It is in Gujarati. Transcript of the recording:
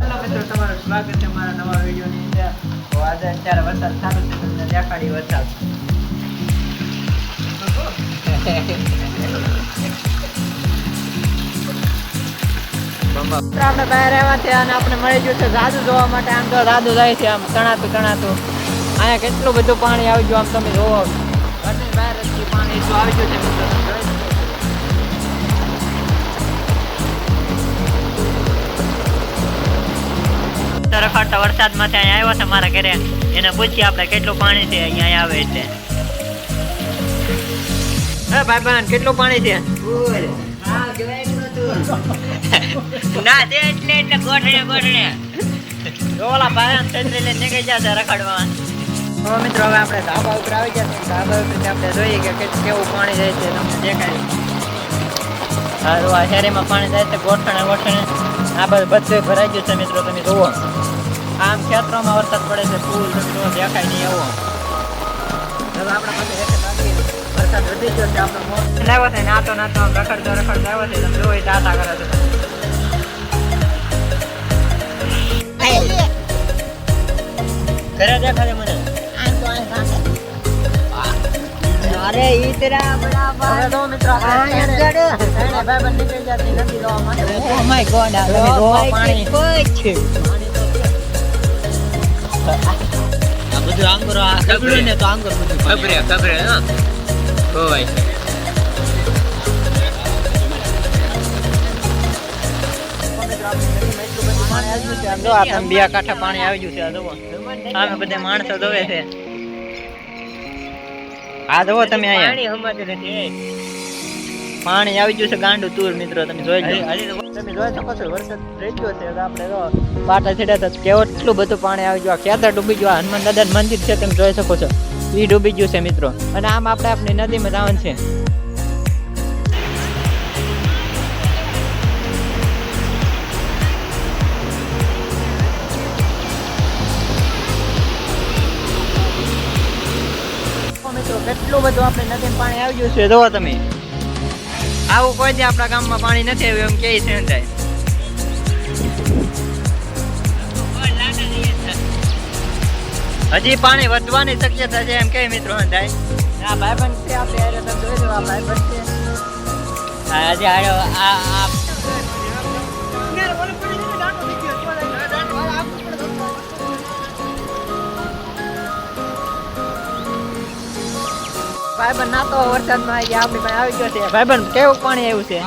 હેલો મિત્રો, તમારું સ્વાગત છે મારા નવા વિડીયોની અંદર. તો આજે અત્યારે વરસાદ ચાલુ છે, તમને દેખાડી વરસાદ. આપણે બહાર આવ્યા છે અને આપણે મળી ગયું છે જાદુ જોવા માટે. આમ તો જાદુ જાય છે, આમ કણાતું અહીંયા કેટલું બધું પાણી આવી ગયું. આમ તમે જોવો, ઘરની બહાર જ પાણી એટલું આવી ગયું છે મિત્રો. રખડતા વરસાદમાંથી અહીંયા આવ્યો છે મારા ઘરે. એને પૂછીએ આપણે કેટલું પાણી છે અહીંયા આવે એટલે. હે ભાઈબંધ, કેટલું પાણી છે? ના તે એટલે ગોઠણે ઓલા ભાઈ છત્રી લઈને નીકળી જશે રખડવા. હવે મિત્રો, હવે આપણે ધાબા ઉપર આવી ગયા છે. ધાબા ઉપર આપણે જોઈએ કે કેવું પાણી જાય છે, તમને દેખાય. સારું, આ શેરીમાં પાણી જાય છે ગોઠણે. આ બધું ભરાઈ ગયું છે મિત્રો, તમે જુઓ. આમ ક્ષેત્રોમાં વરસાદ પડે છે, ફૂલ તમે જુઓ, દેખાય નહીં એવો. હવે આપણે વરસાદ વધી ગયો છે. આપણો મોટ આવ્યો છે, નાતો આમ રખડતો આવ્યો છે. તમે જોઈ દાતા કરે છે. ઘરે દેખાડે મને. અરે ઈતરા બરાબર. હવે તો મિત્રો ભાઈબંધ નીકળી જતી નથી જોવા માટે. ઓ માય ગોડ, આ તમે જોવા પાણી છે. આ બધું આંગરો આ ખબરે ને તો આંગર બધું ખબરે હા ખોવાય છે. જો આ તમે બે કાંઠા પાણી આવી ગયું છે. આ જુઓ, સામે બધા માણસો જોવે છે. આ જુઓ તમે, અહીંયા પાણી આવી ગયું છે ગાંડું તૂર મિત્રો. તમે જોઈ લો, તમે જોઈ શકો છો વરસાદ રહી ગયો છે. આપણે જો પાટા છેડ્યા હતા, કેટલું બધું પાણી આવી ગયું. ખેતર ડૂબી ગયું. હનુમાન દાદા મંદિર છે, તમે જોઈ શકો છો, એ ડૂબી ગયું છે મિત્રો. અને આમ આપણે આપણી નદીમાં જવાનું છે. મિત્રો, કેટલું બધું આપણે નદીમાં પાણી આવી ગયું છે. જોવો તમે, આવું કોઈ દી આપણા ગામમાં પાણી નથી આવ્યું એમ કે છે. હજી પાણી વધવાની શક્યતા છે એમ કે મિત્રો. અંધાય આ ભાઈબંધ છે આપણે હારે, તમે જોઈ લો. આ ભાઈબંધ છે. હજી હારે ભાઈબંધ નાતો વરસાદમાં આવી ગયો છે. ભાઈબંધ કેવું પાણી આવ્યું છે?